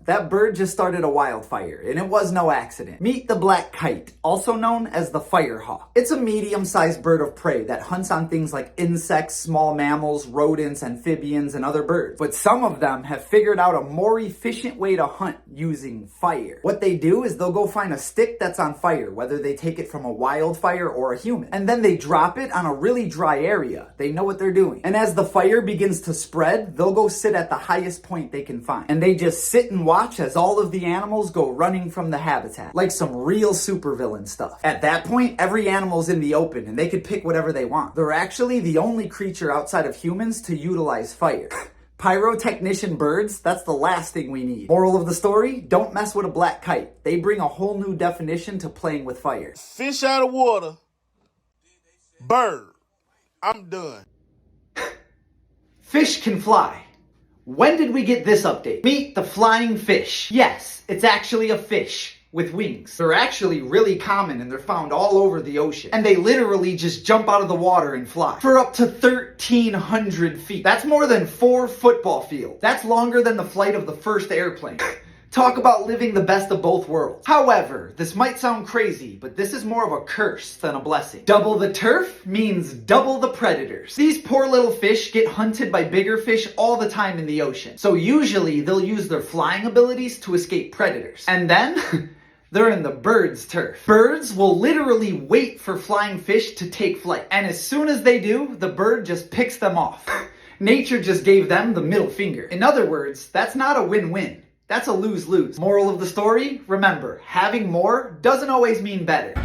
That bird just started a wildfire, and it was no accident. Meet the black kite, also known as the firehawk. It's a medium-sized bird of prey that hunts on things like insects, small mammals, rodents, amphibians, and other birds. But some of them have figured out a more efficient way to hunt using fire. What they do is they'll go find a stick that's on fire, whether they take it from a wildfire or a human, and then they drop it on a really dry area. They know what they're doing. And as the fire begins to spread, they'll go sit at the highest point they can find. And they just sit and watch as all of the animals go running from the habitat, like some real supervillain stuff. At that point, every animal's in the open, and they could pick whatever they want. They're actually the only creature outside of humans to utilize fire. Pyrotechnician birds, that's the last thing we need. Moral of the story, don't mess with a black kite. They bring a whole new definition to playing with fire. Fish out of water. Bird. I'm done. Fish can fly. When did we get this update? Meet the flying fish. Yes, it's actually a fish with wings. They're actually really common and they're found all over the ocean. And they literally just jump out of the water and fly for up to 1,300 feet. That's more than 4 football fields. That's longer than the flight of the first airplane. Talk about living the best of both worlds. However, this might sound crazy, but this is more of a curse than a blessing. Double the turf means double the predators. These poor little fish get hunted by bigger fish all the time in the ocean. So usually they'll use their flying abilities to escape predators. And then they're in the bird's turf. Birds will literally wait for flying fish to take flight. And as soon as they do, the bird just picks them off. Nature just gave them the middle finger. In other words, that's not a win-win. That's a lose-lose. Moral of the story, remember, having more doesn't always mean better.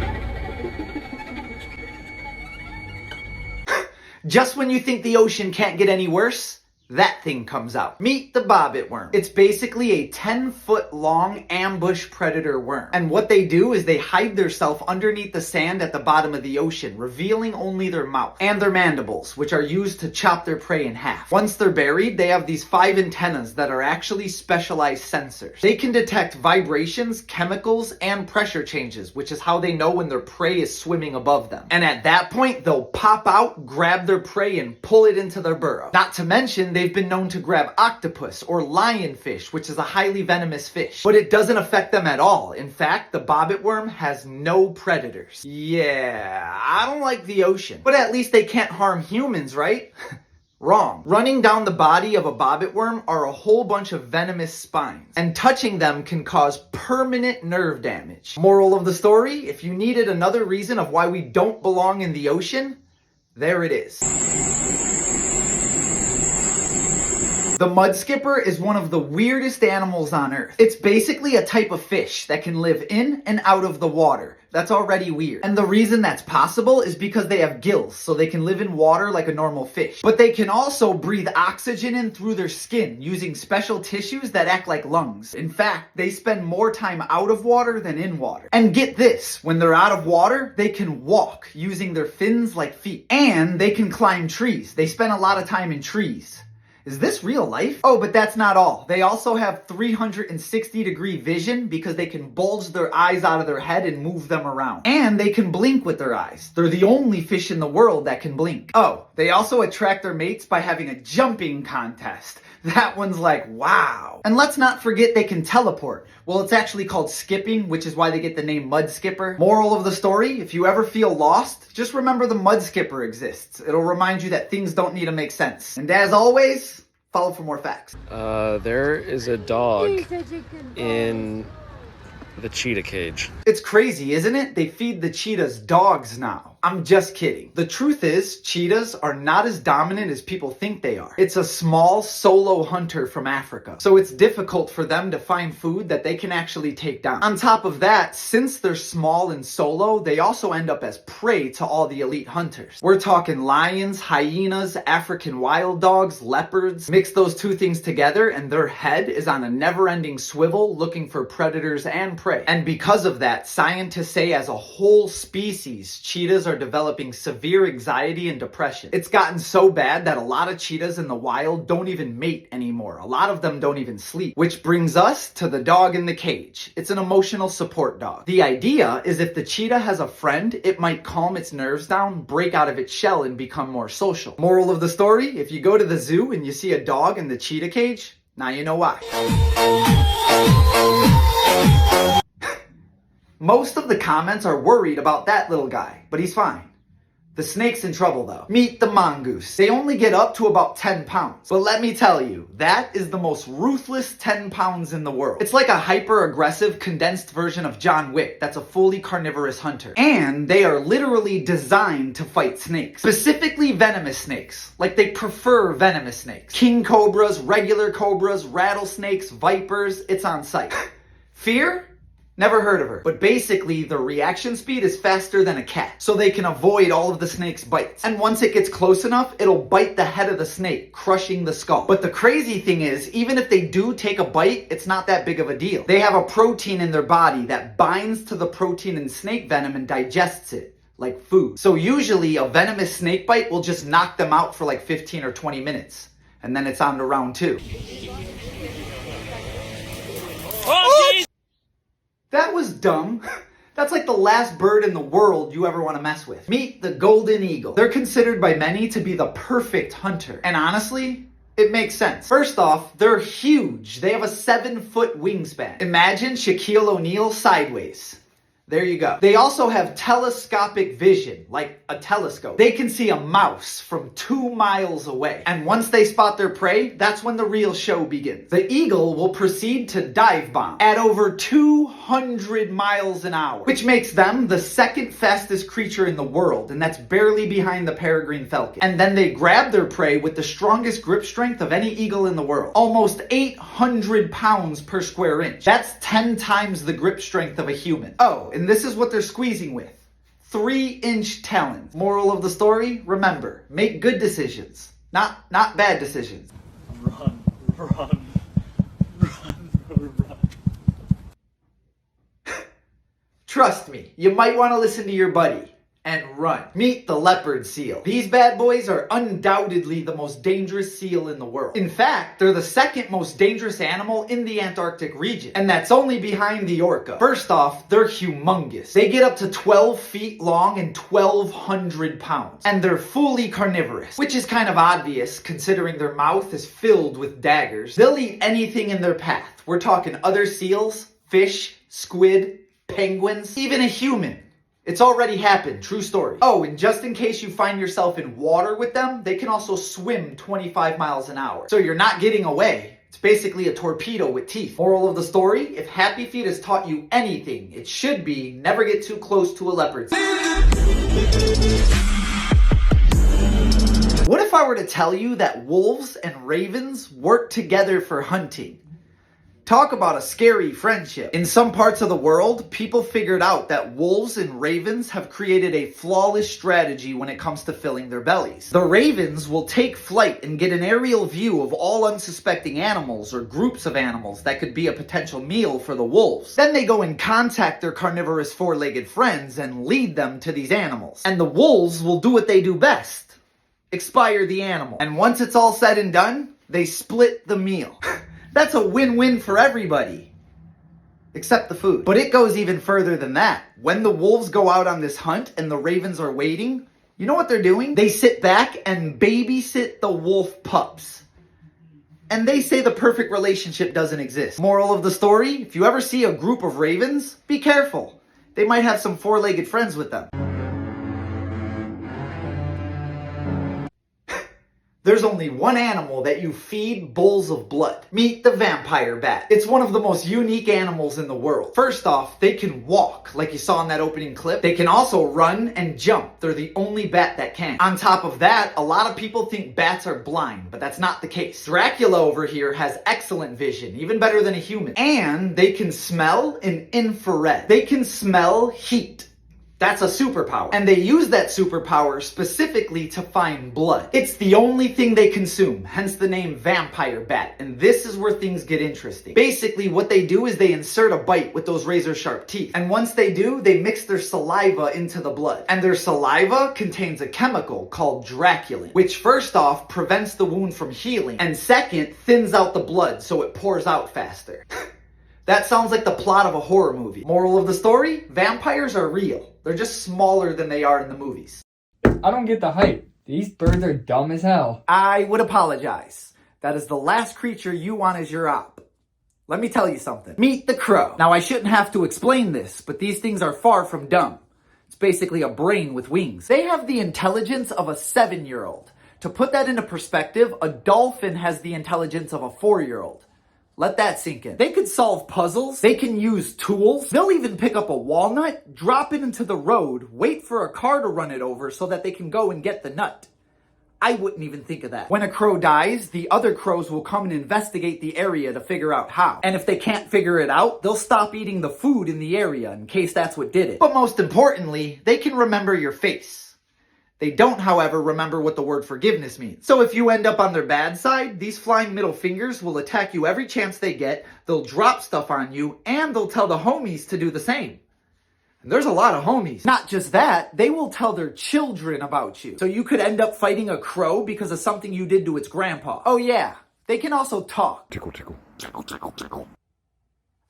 Just when you think the ocean can't get any worse, that thing comes out. Meet the bobbit worm. It's basically a 10-foot long ambush predator worm. And what they do is they hide themselves underneath the sand at the bottom of the ocean, revealing only their mouth and their mandibles, which are used to chop their prey in half. Once they're buried, they have these 5 antennas that are actually specialized sensors. They can detect vibrations, chemicals, and pressure changes, which is how they know when their prey is swimming above them. And at that point, they'll pop out, grab their prey, and pull it into their burrow. Not to mention, they've been known to grab octopus or lionfish, which is a highly venomous fish. But it doesn't affect them at all. In fact, the bobbit worm has no predators. Yeah, I don't like the ocean. But at least they can't harm humans, right? Wrong. Running down the body of a bobbit worm are a whole bunch of venomous spines, and touching them can cause permanent nerve damage. Moral of the story, if you needed another reason of why we don't belong in the ocean, there it is. The mudskipper is one of the weirdest animals on Earth. It's basically a type of fish that can live in and out of the water. That's already weird. And the reason that's possible is because they have gills, so they can live in water like a normal fish. But they can also breathe oxygen in through their skin using special tissues that act like lungs. In fact, they spend more time out of water than in water. And get this, when they're out of water, they can walk using their fins like feet. And they can climb trees. They spend a lot of time in trees. Is this real life? Oh, but that's not all. They also have 360-degree vision because they can bulge their eyes out of their head and move them around. And they can blink with their eyes. They're the only fish in the world that can blink. Oh, they also attract their mates by having a jumping contest. That one's like, wow. And let's not forget they can teleport. Well, it's actually called skipping, which is why they get the name mudskipper. Moral of the story, if you ever feel lost, just remember the mudskipper exists. It'll remind you that things don't need to make sense. And as always, follow for more facts. There is a dog in the cheetah cage. It's crazy, isn't it? They feed the cheetahs dogs now. I'm just kidding. The truth is, cheetahs are not as dominant as people think they are. It's a small solo hunter from Africa, so it's difficult for them to find food that they can actually take down. On top of that, since they're small and solo, they also end up as prey to all the elite hunters. We're talking lions, hyenas, African wild dogs, leopards. Mix those two things together and their head is on a never-ending swivel looking for predators and prey. And because of that, scientists say as a whole species, cheetahs are developing severe anxiety and depression. It's gotten so bad that a lot of cheetahs in the wild don't even mate anymore. A lot of them don't even sleep. Which brings us to the dog in the cage. It's an emotional support dog. The idea is if the cheetah has a friend, it might calm its nerves down, break out of its shell, and become more social. Moral of the story, if you go to the zoo and you see a dog in the cheetah cage, now you know why. Most of the comments are worried about that little guy, but he's fine. The snake's in trouble though. Meet the mongoose. They only get up to about 10 pounds. But let me tell you, that is the most ruthless 10 pounds in the world. It's like a hyper-aggressive, condensed version of John Wick that's a fully carnivorous hunter. And they are literally designed to fight snakes. Specifically venomous snakes. Like they prefer venomous snakes. King cobras, regular cobras, rattlesnakes, vipers, it's on site. Fear? Never heard of her. But basically, the reaction speed is faster than a cat, so they can avoid all of the snake's bites. And once it gets close enough, it'll bite the head of the snake, crushing the skull. But the crazy thing is, even if they do take a bite, it's not that big of a deal. They have a protein in their body that binds to the protein in snake venom and digests it, like food. So usually, a venomous snake bite will just knock them out for like 15 or 20 minutes. And then it's on to round 2. Oh, geez. That was dumb. That's like the last bird in the world you ever want to mess with. Meet the golden eagle. They're considered by many to be the perfect hunter. And honestly, it makes sense. First off, they're huge. They have a 7-foot wingspan. Imagine Shaquille O'Neal sideways. There you go. They also have telescopic vision, like a telescope. They can see a mouse from 2 miles away. And once they spot their prey, that's when the real show begins. The eagle will proceed to dive bomb at over 200 miles an hour, which makes them the second fastest creature in the world, and that's barely behind the peregrine falcon. And then they grab their prey with the strongest grip strength of any eagle in the world. Almost 800 pounds per square inch. That's 10 times the grip strength of a human. Oh, and this is what they're squeezing with. 3-inch talons. Moral of the story, remember, make good decisions, not bad decisions. Run, run, run. Trust me, you might want to listen to your buddy and run. Meet the leopard seal. These bad boys are undoubtedly the most dangerous seal in the world. In fact, they're the second most dangerous animal in the Antarctic region, and that's only behind the orca. First off, they're humongous. They get up to 12 feet long and 1,200 pounds, and they're fully carnivorous, which is kind of obvious considering their mouth is filled with daggers. They'll eat anything in their path. We're talking other seals, fish, squid, penguins, even a human. It's already happened, true story. Oh, and just in case you find yourself in water with them, they can also swim 25 miles an hour. So you're not getting away. It's basically a torpedo with teeth. Moral of the story, if Happy Feet has taught you anything, it should be never get too close to a leopard. What if I were to tell you that wolves and ravens work together for hunting? Talk about a scary friendship. In some parts of the world, people figured out that wolves and ravens have created a flawless strategy when it comes to filling their bellies. The ravens will take flight and get an aerial view of all unsuspecting animals or groups of animals that could be a potential meal for the wolves. Then they go and contact their carnivorous 4-legged friends and lead them to these animals. And the wolves will do what they do best: expire the animal. And once it's all said and done, they split the meal. That's a win-win for everybody. Except the food. But it goes even further than that. When the wolves go out on this hunt and the ravens are waiting, you know what they're doing? They sit back and babysit the wolf pups. And they say the perfect relationship doesn't exist. Moral of the story, if you ever see a group of ravens, be careful. They might have some 4-legged friends with them. There's only one animal that you feed bowls of blood. Meet the vampire bat. It's one of the most unique animals in the world. First off, they can walk, like you saw in that opening clip. They can also run and jump. They're the only bat that can. On top of that, a lot of people think bats are blind, but that's not the case. Dracula over here has excellent vision, even better than a human. And they can smell in infrared. They can smell heat. That's a superpower. And they use that superpower specifically to find blood. It's the only thing they consume, hence the name vampire bat. And this is where things get interesting. Basically, what they do is they insert a bite with those razor sharp teeth. And once they do, they mix their saliva into the blood. And their saliva contains a chemical called draculin, which first off prevents the wound from healing, and second, thins out the blood so it pours out faster. That sounds like the plot of a horror movie. Moral of the story? Vampires are real. They're just smaller than they are in the movies. I don't get the hype. These birds are dumb as hell. I would apologize. That is the last creature you want as your op. Let me tell you something. Meet the crow. Now, I shouldn't have to explain this, but these things are far from dumb. It's basically a brain with wings. They have the intelligence of a 7-year-old. To put that into perspective, a dolphin has the intelligence of a 4-year-old. Let that sink in. They could solve puzzles. They can use tools. They'll even pick up a walnut, drop it into the road, wait for a car to run it over so that they can go and get the nut. I wouldn't even think of that. When a crow dies, the other crows will come and investigate the area to figure out how. And if they can't figure it out, they'll stop eating the food in the area in case that's what did it. But most importantly, they can remember your face. They don't, however, remember what the word forgiveness means. So if you end up on their bad side, these flying middle fingers will attack you every chance they get, they'll drop stuff on you, and they'll tell the homies to do the same. And there's a lot of homies. Not just that, they will tell their children about you. So you could end up fighting a crow because of something you did to its grandpa. Oh yeah, they can also talk. Tickle, tickle, tickle, tickle, tickle.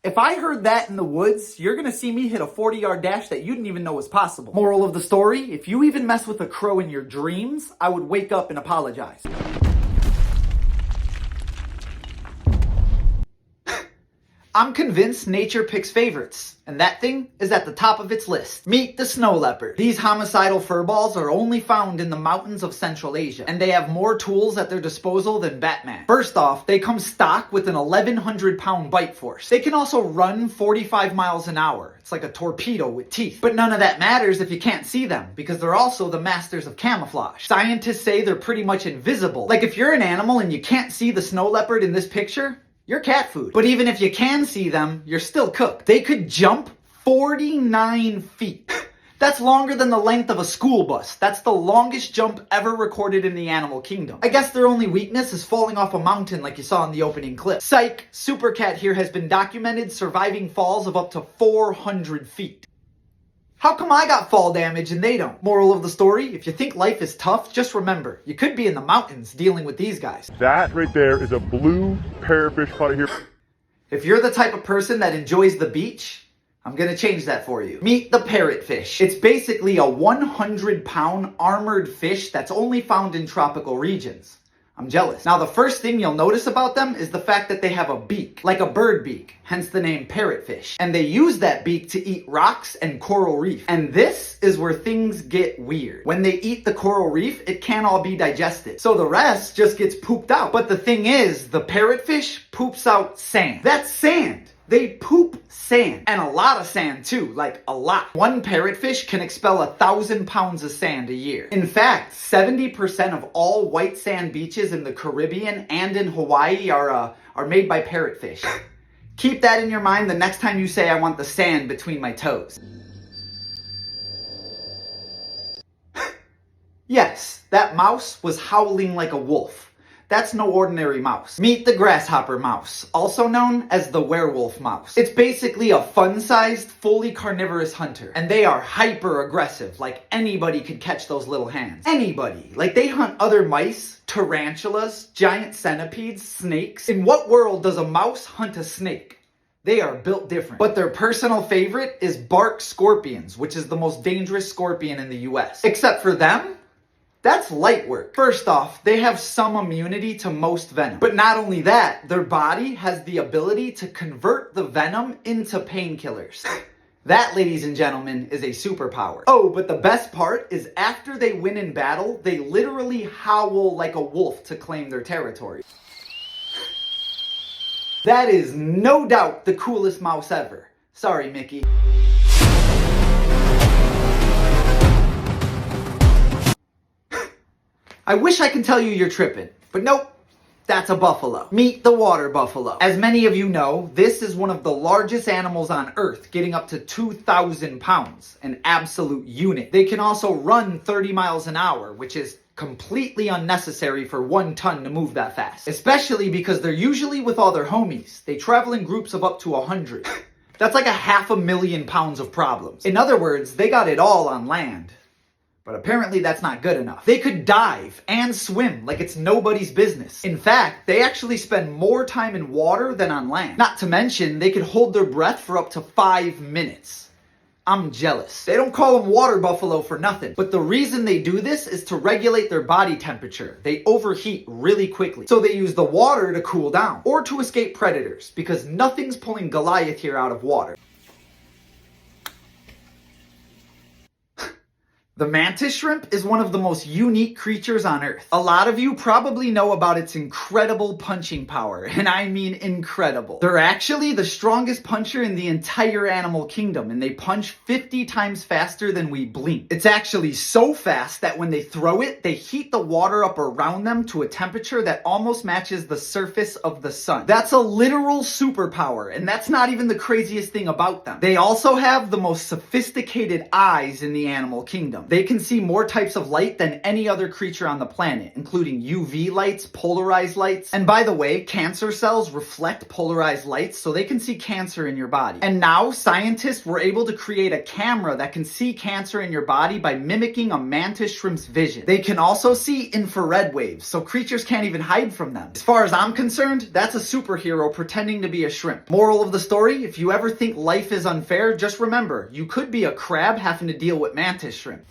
If I heard that in the woods, you're gonna see me hit a 40-yard dash that you didn't even know was possible. Moral of the story, if you even mess with a crow in your dreams, I would wake up and apologize. I'm convinced nature picks favorites, and that thing is at the top of its list. Meet the snow leopard. These homicidal furballs are only found in the mountains of Central Asia, and they have more tools at their disposal than Batman. First off, they come stock with an 1,100-pound bite force. They can also run 45 miles an hour. It's like a torpedo with teeth. But none of that matters if you can't see them, because they're also the masters of camouflage. Scientists say they're pretty much invisible. Like if you're an animal and you can't see the snow leopard in this picture, you're cat food. But even if you can see them, you're still cooked. They could jump 49 feet. That's longer than the length of a school bus. That's the longest jump ever recorded in the animal kingdom. I guess their only weakness is falling off a mountain like you saw in the opening clip. Psych! Supercat here has been documented surviving falls of up to 400 feet. How come I got fall damage and they don't? Moral of the story, if you think life is tough, just remember, you could be in the mountains dealing with these guys. That right there is a blue parrotfish caught here. If you're the type of person that enjoys the beach, I'm gonna change that for you. Meet the parrotfish. It's basically a 100-pound armored fish that's only found in tropical regions. I'm jealous. Now, the first thing you'll notice about them is the fact that they have a beak, like a bird beak, hence the name parrotfish. And they use that beak to eat rocks and coral reef. And this is where things get weird. When they eat the coral reef, it can't all be digested. So the rest just gets pooped out. But the thing is, the parrotfish poops out sand. That's sand. They poop sand. And a lot of sand too, like a lot. One parrotfish can expel 1,000 pounds of sand a year. In fact, 70% of all white sand beaches in the Caribbean and in Hawaii are made by parrotfish. Keep that in your mind the next time you say, I want the sand between my toes. Yes, that mouse was howling like a wolf. That's no ordinary mouse. Meet the grasshopper mouse, also known as the werewolf mouse. It's basically a fun-sized, fully carnivorous hunter. And they are hyper-aggressive, like anybody could catch those little hands. Anybody. Like they hunt other mice, tarantulas, giant centipedes, snakes. In what world does a mouse hunt a snake? They are built different. But their personal favorite is bark scorpions, which is the most dangerous scorpion in the US. Except for them, that's light work. First off, they have some immunity to most venom. But not only that, their body has the ability to convert the venom into painkillers. That, ladies and gentlemen, is a superpower. Oh, but the best part is after they win in battle, they literally howl like a wolf to claim their territory. That is no doubt the coolest mouse ever. Sorry, Mickey. I wish I could tell you you're tripping, but nope, that's a buffalo. Meet the water buffalo. As many of you know, this is one of the largest animals on Earth, getting up to 2,000 pounds, an absolute unit. They can also run 30 miles an hour, which is completely unnecessary for 1 ton to move that fast. Especially because they're usually with all their homies. They travel in groups of up to 100. That's like 500,000 pounds of problems. In other words, they got it all on land. But apparently that's not good enough. They could dive and swim like it's nobody's business. In fact, they actually spend more time in water than on land. Not to mention, they could hold their breath for up to 5 minutes. I'm jealous. They don't call them water buffalo for nothing. But the reason they do this is to regulate their body temperature. They overheat really quickly. So they use the water to cool down or to escape predators because nothing's pulling Goliath here out of water. The mantis shrimp is one of the most unique creatures on Earth. A lot of you probably know about its incredible punching power, and I mean incredible. They're actually the strongest puncher in the entire animal kingdom, and they punch 50 times faster than we blink. It's actually so fast that when they throw it, they heat the water up around them to a temperature that almost matches the surface of the sun. That's a literal superpower, and that's not even the craziest thing about them. They also have the most sophisticated eyes in the animal kingdom. They can see more types of light than any other creature on the planet, including UV lights, polarized lights. And by the way, cancer cells reflect polarized lights, so they can see cancer in your body. And now scientists were able to create a camera that can see cancer in your body by mimicking a mantis shrimp's vision. They can also see infrared waves, so creatures can't even hide from them. As far as I'm concerned, that's a superhero pretending to be a shrimp. Moral of the story, if you ever think life is unfair, just remember, you could be a crab having to deal with mantis shrimp.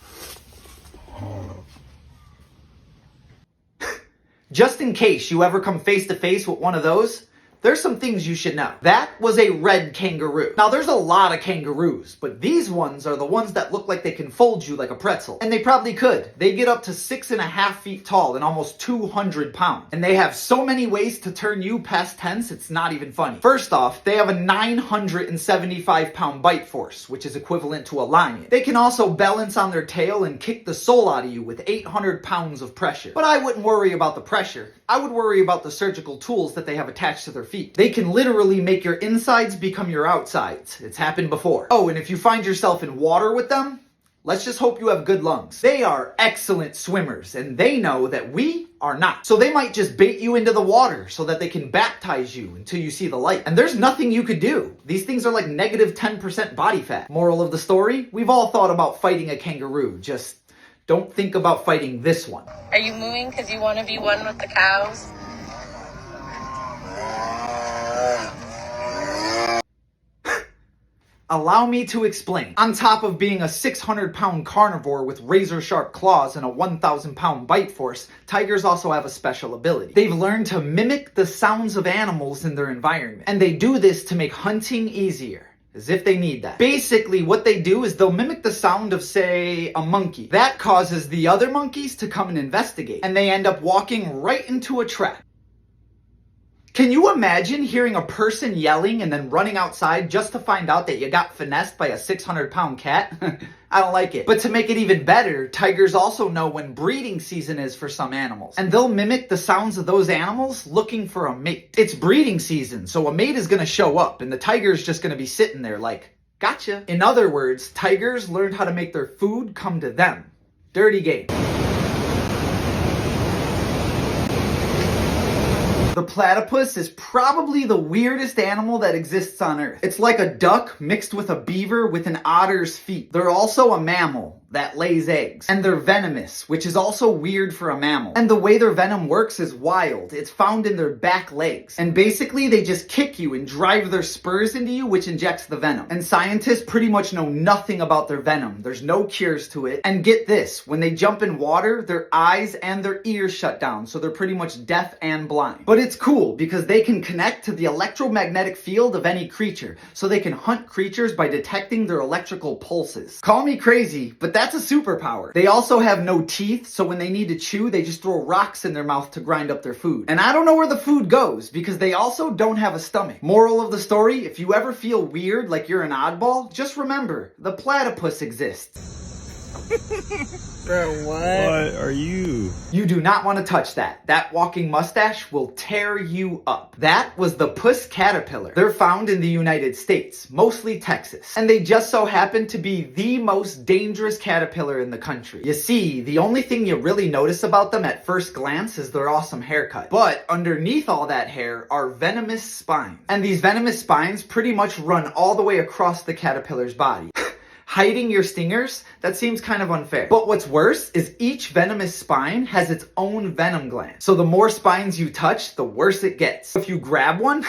Just in case you ever come face to face with one of those, there's some things you should know. That was a red kangaroo. Now there's a lot of kangaroos, but these ones are the ones that look like they can fold you like a pretzel. And they probably could. They get up to 6.5 feet tall and almost 200 pounds. And they have so many ways to turn you past tense, it's not even funny. First off, they have a 975 pound bite force, which is equivalent to a lion. They can also balance on their tail and kick the soul out of you with 800 pounds of pressure. But I wouldn't worry about the pressure. I would worry about the surgical tools that they have attached to their feet. They can literally make your insides become your outsides. It's happened before. Oh, and if you find yourself in water with them, let's just hope you have good lungs. They are excellent swimmers, and they know that we are not. So they might just bait you into the water so that they can baptize you until you see the light. And there's nothing you could do. These things are like negative 10% body fat. Moral of the story, we've all thought about fighting a kangaroo. Just don't think about fighting this one. Are you moving because you want to be one with the cows? Allow me to explain. On top of being a 600-pound carnivore with razor-sharp claws and a 1,000-pound bite force, tigers also have a special ability. They've learned to mimic the sounds of animals in their environment, and they do this to make hunting easier. As if they need that. Basically, what they do is they'll mimic the sound of, say, a monkey. That causes the other monkeys to come and investigate, and they end up walking right into a trap. Can you imagine hearing a person yelling and then running outside just to find out that you got finessed by a 600-pound cat? I don't like it. But to make it even better, tigers also know when breeding season is for some animals. And they'll mimic the sounds of those animals looking for a mate. It's breeding season, so a mate is gonna show up and the tiger's just gonna be sitting there like, gotcha. In other words, tigers learned how to make their food come to them. Dirty game. The platypus is probably the weirdest animal that exists on Earth. It's like a duck mixed with a beaver with an otter's feet. They're also a mammal that lays eggs. And they're venomous, which is also weird for a mammal. And the way their venom works is wild. It's found in their back legs. And basically, they just kick you and drive their spurs into you, which injects the venom. And scientists pretty much know nothing about their venom. There's no cures to it. And get this, when they jump in water, their eyes and their ears shut down, so they're pretty much deaf and blind. But it's cool, because they can connect to the electromagnetic field of any creature, so they can hunt creatures by detecting their electrical pulses. Call me crazy, but that's a superpower. They also have no teeth, so when they need to chew, they just throw rocks in their mouth to grind up their food. And I don't know where the food goes, because they also don't have a stomach. Moral of the story, if you ever feel weird like you're an oddball, just remember, the platypus exists. Bro, what are you? You do not want to touch that. That walking mustache will tear you up. That was the puss caterpillar. They're found in the United States, mostly Texas. And they just so happen to be the most dangerous caterpillar in the country. You see, the only thing you really notice about them at first glance is their awesome haircut. But underneath all that hair are venomous spines. And these venomous spines pretty much run all the way across the caterpillar's body. Hiding your stingers? That seems kind of unfair. But what's worse is each venomous spine has its own venom gland. So the more spines you touch, the worse it gets. If you grab one,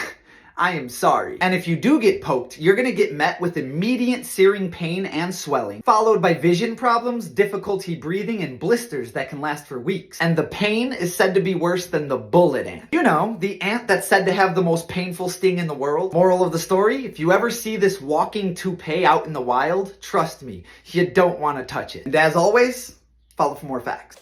I am sorry. And if you do get poked, you're gonna get met with immediate searing pain and swelling, followed by vision problems, difficulty breathing, and blisters that can last for weeks. And the pain is said to be worse than the bullet ant. You know, the ant that's said to have the most painful sting in the world. Moral of the story, if you ever see this walking toupee out in the wild, trust me, you don't want to touch it. And as always, follow for more facts.